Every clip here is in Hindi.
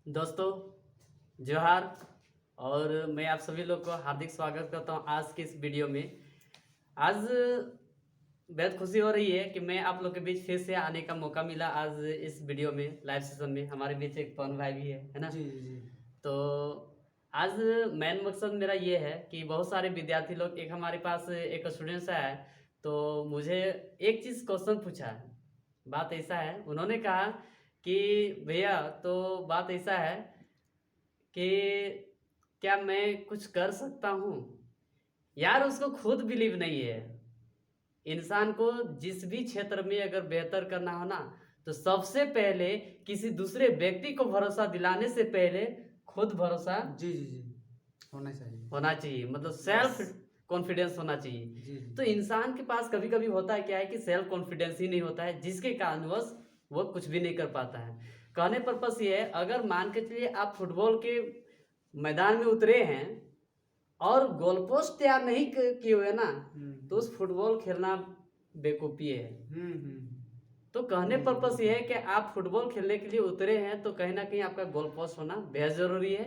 दोस्तों, जोहार। और मैं आप सभी लोग को हार्दिक स्वागत करता हूं आज की इस वीडियो में। आज बेहद खुशी हो रही है कि मैं आप लोग के बीच फिर से आने का मौका मिला। आज इस वीडियो में लाइव सेशन में हमारे बीच एक पवन भाई भी है ना। जी, जी, जी। तो आज मेन मकसद मेरा ये है कि बहुत सारे विद्यार्थी लोग, एक हमारे पास एक स्टूडेंट्स है, तो मुझे एक चीज़ क्वेश्चन पूछा है। बात ऐसा है, उन्होंने कहा कि भैया, तो बात ऐसा है कि क्या मैं कुछ कर सकता हूँ। यार, उसको खुद बिलीव नहीं है। इंसान को जिस भी क्षेत्र में अगर बेहतर करना हो ना, तो सबसे पहले किसी दूसरे व्यक्ति को भरोसा दिलाने से पहले खुद भरोसा जी, जी, जी। होना चाहिए। होना चाहिए, मतलब यस। सेल्फ कॉन्फिडेंस होना चाहिए। जी, जी। तो इंसान के पास कभी कभी होता है क्या है कि सेल्फ कॉन्फिडेंस ही नहीं होता है, जिसके कारणवश वो कुछ भी नहीं कर पाता है। कहने पर्पस ये है, अगर मान के चलिए आप फुटबॉल के मैदान में उतरे हैं और गोल पोस्ट तैयार नहीं किए हुए ना, तो उस फुटबॉल खेलना बेवकूफ़ी है। हुँ, हुँ। तो कहने जी, जी, पर्पस ये बिल्कुल। है कि आप फुटबॉल खेलने के लिए उतरे हैं, तो कहीं ना कहीं आपका गोल पोस्ट होना बेहद ज़रूरी है।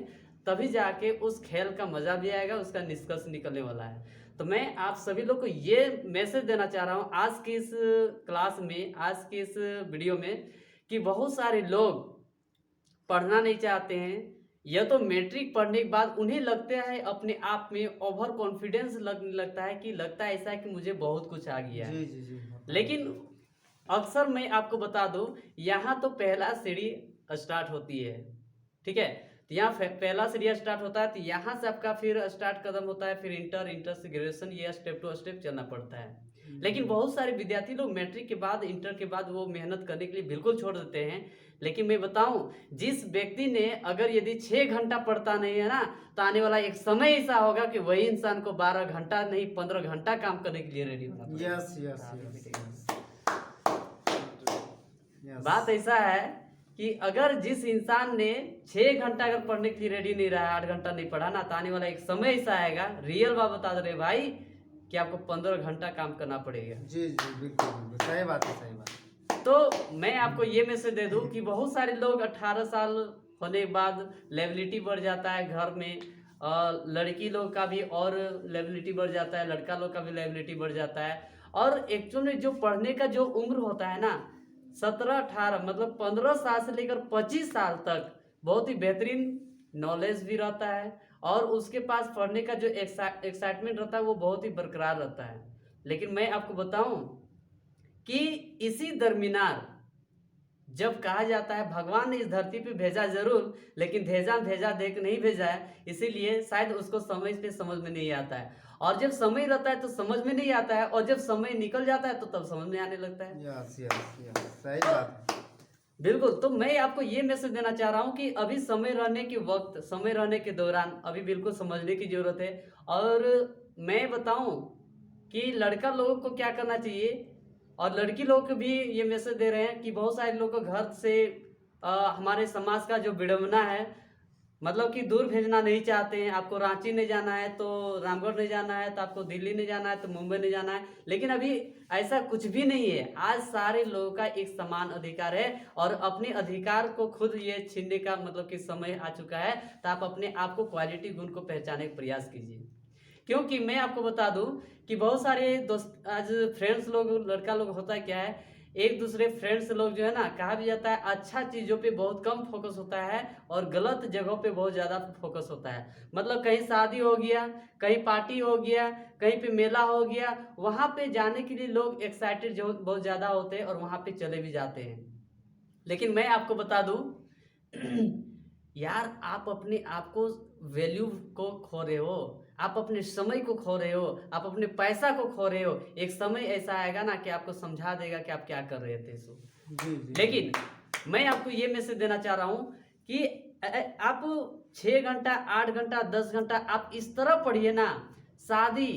तभी जाके उस खेल का मज़ा भी आएगा, उसका निष्कर्ष निकलने वाला है। तो मैं आप सभी लोग को ये मैसेज देना चाह रहा हूँ आज की इस क्लास में, आज की इस वीडियो में, कि बहुत सारे लोग पढ़ना नहीं चाहते हैं, या तो मैट्रिक पढ़ने के बाद उन्हें लगता है अपने आप में ओवर कॉन्फिडेंस लगने लगता है, कि लगता है ऐसा है कि मुझे बहुत कुछ आ गया है। जी, जी, जी, होता है। लेकिन अक्सर मैं आपको बता दूं, यहाँ तो पहला सीढ़ी स्टार्ट होती है। ठीक है, तो यहाँ पहला सीढ़ी स्टार्ट होता है, तो यहाँ से आपका फिर स्टार्ट कदम होता है, फिर इंटर से ग्रेजुएशन, ये स्टेप टू स्टेप चलना पड़ता है। लेकिन जी। बहुत सारे विद्यार्थी लोग मैट्रिक के बाद, इंटर के बाद वो मेहनत करने के लिए बिल्कुल छोड़ देते हैं। लेकिन मैं बताऊं, जिस व्यक्ति ने अगर यदि 6 घंटा पढ़ता नहीं है ना, तो आने वाला एक समय ऐसा होगा कि वही इंसान को 12 घंटा नहीं 15 घंटा काम करने के लिए रेडी होना पड़ेगा। Yes, yes, yes, yes. Yes. बात ऐसा है कि अगर जिस इंसान ने 6 घंटा अगर पढ़ने के लिए रेडी नहीं रहा, 8 घंटा नहीं पढ़ा ना, तो आने वाला एक समय ऐसा आएगा, रियल बात बता दे रहे भाई, कि आपको 15 घंटा काम करना पड़ेगा। जी, जी, बिल्कुल, बिल्कुल। सही बात है, सही बात है। तो मैं आपको ये मैसेज दे दूं कि बहुत सारे लोग 18 साल होने के बाद लेबिलिटी बढ़ जाता है घर में, लड़की लोग का भी और लेबिलिटी बढ़ जाता है, लड़का लोग का भी लेबिलिटी बढ़ जाता है। और एक्चुअली जो पढ़ने का जो उम्र होता है ना, 17-18, मतलब 15 साल से लेकर 25 साल तक बहुत ही बेहतरीन नॉलेज भी रहता है, और उसके पास पढ़ने का जो एक्साइटमेंट रहता है वो बहुत ही बरकरार रहता है। लेकिन मैं आपको बताऊं कि इसी दरमियान जब कहा जाता है भगवान ने इस धरती पे भेजा जरूर, लेकिन भेजा भेजा देख नहीं भेजा है, इसीलिए शायद उसको समय पे समझ में नहीं आता है। और जब समय रहता है तो समझ में नहीं आता है, और जब समय निकल जाता है तो तब समझ में आने लगता है। Yes, yes, yes. सही तो बात है। बिल्कुल, तो मैं आपको ये मैसेज देना चाह रहा हूँ कि अभी समय रहने के वक्त, समय रहने के दौरान अभी बिल्कुल समझने की जरूरत है। और मैं बताऊं कि लड़का लोगों को क्या करना चाहिए, और लड़की लोगों को भी ये मैसेज दे रहे हैं कि बहुत सारे लोगों को घर से हमारे समाज का जो विडंबना है, मतलब कि दूर भेजना नहीं चाहते हैं। आपको रांची नहीं जाना है तो रामगढ़ नहीं जाना है, तो आपको दिल्ली नहीं जाना है तो मुंबई नहीं जाना है। लेकिन अभी ऐसा कुछ भी नहीं है। आज सारे लोगों का एक समान अधिकार है, और अपने अधिकार को खुद ये छीनने का मतलब कि समय आ चुका है। तो आप अपने आप को, क्वालिटी गुण को पहचानने का प्रयास कीजिए। क्योंकि मैं आपको बता दूं कि बहुत सारे दोस्त, आज फ्रेंड्स लोग, लड़का लोग होता है क्या है, एक दूसरे फ्रेंड्स लोग जो है ना, कहा भी जाता है अच्छा चीज़ों पे बहुत कम फोकस होता है, और गलत जगहों पे बहुत ज़्यादा फोकस होता है। मतलब कहीं शादी हो गया, कहीं पार्टी हो गया, कहीं पे मेला हो गया, वहाँ पे जाने के लिए लोग एक्साइटेड जो बहुत ज़्यादा होते हैं, और वहाँ पे चले भी जाते हैं। लेकिन मैं आपको बता दूं यार, आप अपने आप को, वैल्यू को खो रहे हो, आप अपने समय को खो रहे हो, आप अपने पैसा को खो रहे हो। एक समय ऐसा आएगा ना कि आपको समझा देगा कि आप क्या कर रहे थे सो। जी, जी, जी। लेकिन मैं आपको ये मैसेज देना चाह रहा हूँ कि आप 6 घंटा, 8 घंटा, 10 घंटा आप इस तरह पढ़िए ना। शादी,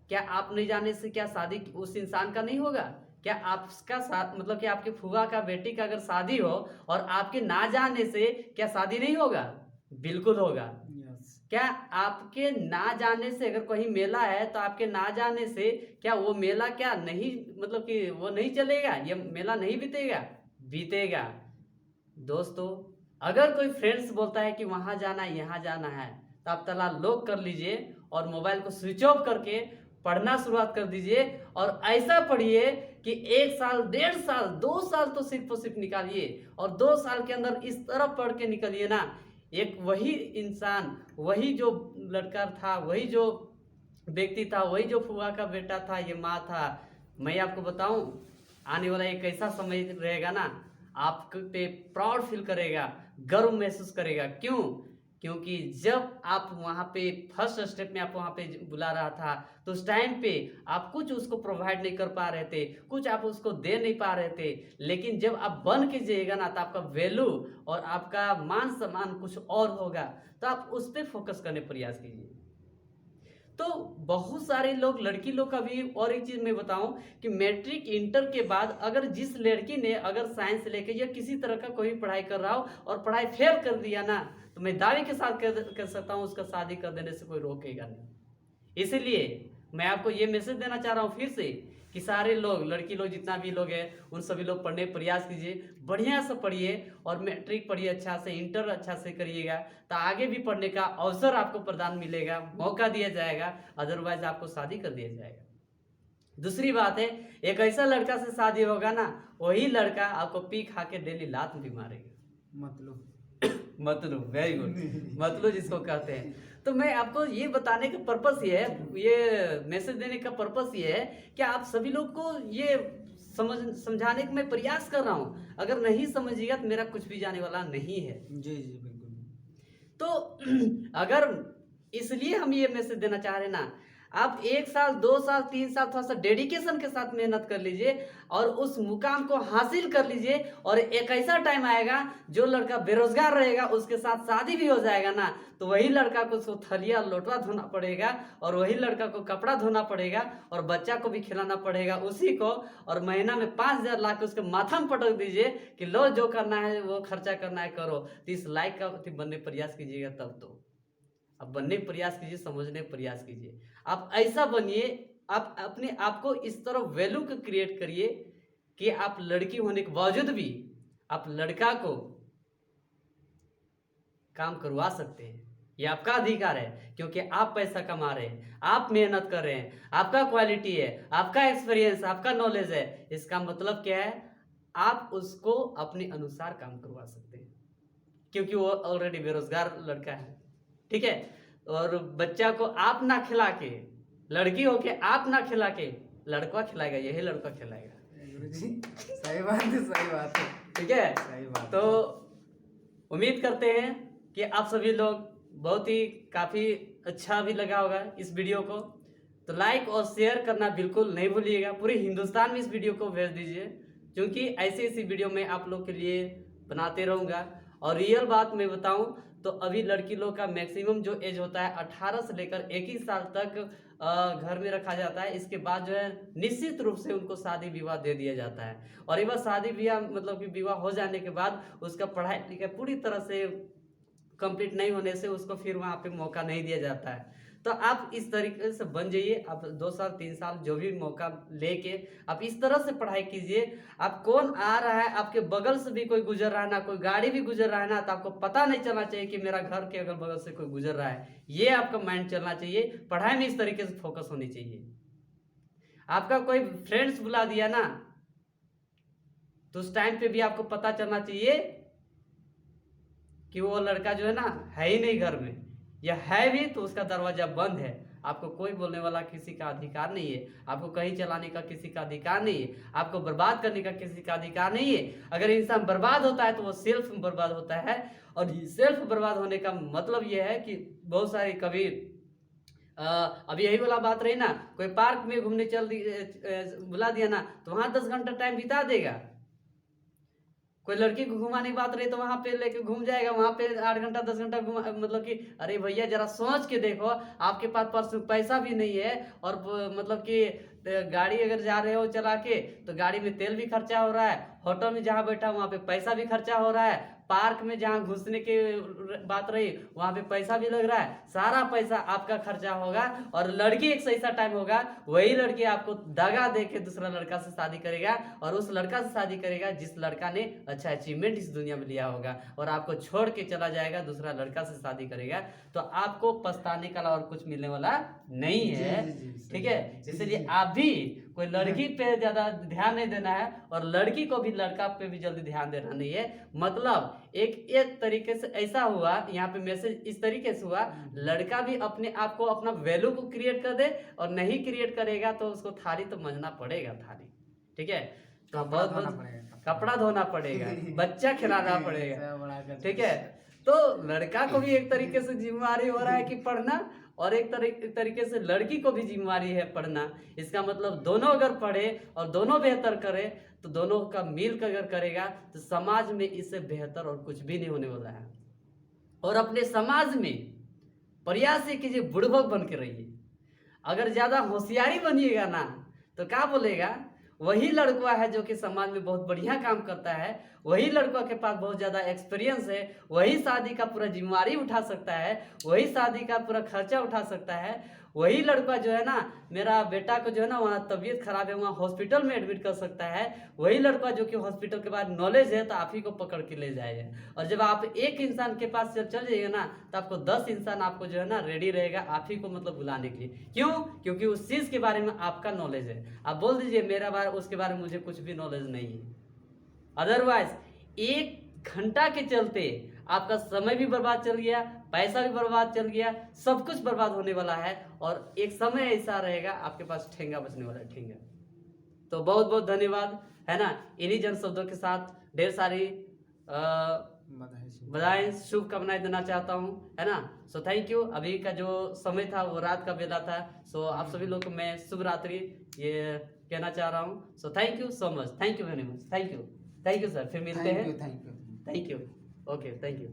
क्या आप नहीं जाने से क्या शादी उस इंसान का नहीं होगा? क्या आपका साथ, मतलब कि आपके फूफा का बेटी का अगर शादी हो, और आपके ना जाने से क्या शादी नहीं होगा? बिल्कुल होगा। यस। क्या आपके ना जाने से अगर कहीं मेला है, तो आपके ना जाने से क्या वो मेला क्या नहीं, मतलब कि वो नहीं चलेगा, ये मेला नहीं बीतेगा? बीतेगा। दोस्तों, अगर कोई फ्रेंड्स बोलता है कि वहाँ जाना है यहाँ जाना है, तो आप ताला लॉक कर लीजिए और मोबाइल को स्विच ऑफ करके पढ़ना शुरुआत कर दीजिए। और ऐसा पढ़िए कि 1 साल 1.5 साल 2 साल तो सिर्फ और सिर्फ निकालिए, और 2 साल के अंदर इस तरह पढ़ के निकलिए ना, एक वही इंसान, वही जो लड़का था, वही जो व्यक्ति था, वही जो फुआ का बेटा था, ये माँ था। मैं आपको बताऊं, आने वाला एक ऐसा समय रहेगा ना, आप पे प्राउड फील करेगा, गर्व महसूस करेगा। क्यों? क्योंकि जब आप वहाँ पे फर्स्ट स्टेप में आप वहाँ पे बुला रहा था, तो उस टाइम पे आप कुछ उसको प्रोवाइड नहीं कर पा रहे थे, कुछ आप उसको दे नहीं पा रहे थे। लेकिन जब आप बन के जाइएगा ना, तो आपका वैल्यू और आपका मान सम्मान कुछ और होगा। तो आप उस पर फोकस करने प्रयास कीजिए। तो बहुत सारे लोग, लड़की लोग का भी, और एक चीज मैं बताऊं कि मैट्रिक इंटर के बाद अगर जिस लड़की ने अगर साइंस लेके या किसी तरह का कोई पढ़ाई कर रहा हो और पढ़ाई फेल कर दिया ना, तो मैं दावे के साथ कर सकता हूं उसका शादी कर देने से कोई रोकेगा नहीं। इसीलिए मैं आपको ये मैसेज देना चाह रहा हूं फिर से कि सारे लोग, लड़की लोग जितना भी लोग हैं, उन सभी लोग पढ़ने प्रयास कीजिए, बढ़िया से पढ़िए और मैट्रिक पढ़िए अच्छा से, इंटर अच्छा से करिएगा, तो आगे भी पढ़ने का अवसर आपको प्रदान मिलेगा, मौका दिया जाएगा, अदरवाइज आपको शादी कर दिया जाएगा। दूसरी बात है, एक ऐसा लड़का से शादी होगा ना, वही लड़का आपको पी खा के डेली लात भी मारेगा। मतलब वेरी गुड, मतलब जिसको कहते हैं। तो मैं आपको ये बताने का पर्पस ये है, ये मैसेज देने का पर्पस ये है कि आप सभी लोग को ये समझाने का मैं प्रयास कर रहा हूँ। अगर नहीं समझिएगा तो मेरा कुछ भी जाने वाला नहीं है। जी जी बिल्कुल। तो अगर इसलिए हम ये मैसेज देना चाह रहे हैं ना, आप 1 साल 2 साल 3 साल थोड़ा सा डेडिकेशन के साथ मेहनत कर लीजिए और उस मुकाम को हासिल कर लीजिए। और एक ऐसा टाइम आएगा, जो लड़का बेरोजगार रहेगा उसके साथ शादी भी हो जाएगा ना, तो वही लड़का को उसको थलिया लोटवा धोना पड़ेगा, और वही लड़का को कपड़ा धोना पड़ेगा, और बच्चा को भी खिलाना पड़ेगा उसी को। और महीना में 5,000 ला के उसके माथा में पटक दीजिए कि लो जो करना है वो खर्चा करना है करो। तो इस लायक का बनने प्रयास कीजिएगा, तब तो अब बनने प्रयास कीजिए, समझने प्रयास कीजिए। आप ऐसा बनिए, आप अपने आप को इस तरह वैल्यू को क्रिएट करिए कि आप लड़की होने के बावजूद भी आप लड़का को काम करवा सकते हैं। ये आपका अधिकार है, क्योंकि आप पैसा कमा रहे हैं, आप मेहनत कर रहे हैं, आपका क्वालिटी है, आपका एक्सपीरियंस, आपका नॉलेज है। इसका मतलब क्या है? आप उसको अपने अनुसार काम करवा सकते हैं, क्योंकि वो ऑलरेडी बेरोजगार लड़का है, ठीक है। और बच्चा को आप ना खिला के, लड़की हो के आप ना खिला के, लड़का खिलाएगा, यही लड़का खिलाएगा। गुरुजी सही बात है, सही बात है, ठीक है। सही बात। तो उम्मीद करते हैं कि आप सभी लोग बहुत ही काफ़ी अच्छा भी लगा होगा इस वीडियो को। तो लाइक और शेयर करना बिल्कुल नहीं भूलिएगा। पूरे हिंदुस्तान में इस वीडियो को भेज दीजिए, क्योंकि ऐसी वीडियो मैं आप लोग के लिए बनाते रहूँगा। और रियल बात मैं बताऊं तो अभी लड़की लोग का मैक्सिमम जो एज होता है 18 से लेकर 21 साल तक घर में रखा जाता है। इसके बाद जो है निश्चित रूप से उनको शादी विवाह दे दिया जाता है। और एक बार शादी विवाह मतलब कि विवाह हो जाने के बाद उसका पढ़ाई लिखाई पूरी तरह से कंप्लीट नहीं होने से उसको फिर वहाँ पे मौका नहीं दिया जाता है। तो आप इस तरीके से बन जाइए, आप 2 साल 3 साल जो भी मौका लेके आप इस तरह से पढ़ाई कीजिए। आप कौन आ रहा है, आपके बगल से भी कोई गुजर रहा है ना, कोई गाड़ी भी गुजर रहा है ना, तो आपको पता नहीं चलना चाहिए कि मेरा घर के अगल बगल से कोई गुजर रहा है। ये आपका माइंड चलना चाहिए, पढ़ाई में इस तरीके से फोकस होनी चाहिए। आपका कोई फ्रेंड्स बुला दिया ना, तो उस टाइम पे भी आपको पता चलना चाहिए कि वो लड़का जो है ना है ही नहीं घर में, या है भी तो उसका दरवाजा बंद है। आपको कोई बोलने वाला किसी का अधिकार नहीं है, आपको कहीं चलाने का किसी का अधिकार नहीं है, आपको बर्बाद करने का किसी का अधिकार नहीं है। अगर इंसान बर्बाद होता है तो वो सेल्फ बर्बाद होता है। और सेल्फ बर्बाद होने का मतलब ये है कि बहुत सारे कभी अभी यही वाला बात रही ना, कोई पार्क में घूमने बुला दिया ना, तो वहाँ 10 घंटा टाइम बिता देगा। कोई लड़की को घुमाने की बात रही तो वहां पे लेके घूम जाएगा, वहां पे 8 घंटा 10 घंटा घुमा, मतलब कि अरे भैया जरा सोच के देखो, आपके पास पैसा भी नहीं है, और मतलब कि गाड़ी अगर जा रहे हो चला के तो गाड़ी में तेल भी खर्चा हो रहा है, होटल में जहाँ बैठा वहाँ पे पैसा भी खर्चा हो रहा है, पार्क में जहाँ घुसने की बात रही वहां पे पैसा भी लग रहा है, सारा पैसा आपका खर्चा होगा। और लड़की एक सही सा टाइम होगा, वही लड़की आपको दगा दे के दूसरा लड़का से शादी करेगा, और उस लड़का से शादी करेगा जिस लड़का ने अच्छा अचीवमेंट इस दुनिया में लिया होगा, और आपको छोड़ के चला जाएगा, दूसरा लड़का से शादी करेगा। तो आपको पछताने का और कुछ मिलने वाला नहीं है। ठीक है, इसलिए आप भी कोई लड़की पे ज्यादा ध्यान नहीं देना है, और लड़की को भी लड़का पे भी जल्दी ध्यान देना नहीं है। मतलब एक तरीके से ऐसा हुआ, यहाँ पे मैसेज इस तरीके से हुआ, लड़का भी अपने आप को, अपना वैल्यू को क्रिएट कर दे, और नहीं क्रिएट करेगा तो उसको थाली तो मंजना पड़ेगा, थाली। ठीक है, तो बहुत कपड़ा धोना पड़ेगा, बच्चा खिलाना पड़ेगा। ठीक है, तो लड़का को भी एक तरीके से जिम्मेवारी हो रहा है कि पढ़ना, और एक तरीके से लड़की को भी जिम्मेवारी है पढ़ना। इसका मतलब दोनों अगर पढ़े और दोनों बेहतर करे, तो दोनों का मिल कर अगर करेगा तो समाज में इससे बेहतर और कुछ भी नहीं होने वाला है। और अपने समाज में प्रयास ये कीजिए, बुड़बक बन के रहिए। अगर ज्यादा होशियारी बनिएगा ना तो क्या बोलेगा, वही लड़का है जो कि समाज में बहुत बढ़िया काम करता है, वही लड़का के पास बहुत ज्यादा एक्सपीरियंस है, वही शादी का पूरा जिम्मेवारी उठा सकता है, वही शादी का पूरा खर्चा उठा सकता है। वही लड़का जो है ना, मेरा बेटा को जो है ना वहाँ तबीयत खराब है, वहाँ हॉस्पिटल में एडमिट कर सकता है। वही लड़का जो कि हॉस्पिटल के बाद नॉलेज है तो आप ही को पकड़ के ले जाएगा। और जब आप एक इंसान के पास जब चल जाइएगा ना, तो आपको 10 इंसान आपको जो है ना रेडी रहेगा आप ही को मतलब बुलाने के लिए। क्यों? क्योंकि उस चीज के बारे में आपका नॉलेज है। आप बोल दीजिए मेरा बारे उसके बारे में मुझे कुछ भी नॉलेज नहीं है। अदरवाइज 1 घंटा के चलते आपका समय भी बर्बाद चल गया, पैसा भी बर्बाद चल गया, सब कुछ बर्बाद होने वाला है। और एक समय ऐसा रहेगा आपके पास ठेंगा बचने वाला है, ठेंगा। तो बहुत बहुत धन्यवाद, है ना। इन्हीं जन शब्दों के साथ ढेर सारी बधाई शुभकामनाएं देना चाहता हूँ, है ना। So thank you. अभी का जो समय था वो रात का बेला था, सो आप सभी लोग को मैं शुभ रात्रि ये कहना चाह रहा हूँ। So thank you so much, thank you very much, thank you sir. फिर मिलते हैं। Thank you. Thank you. Okay, thank you.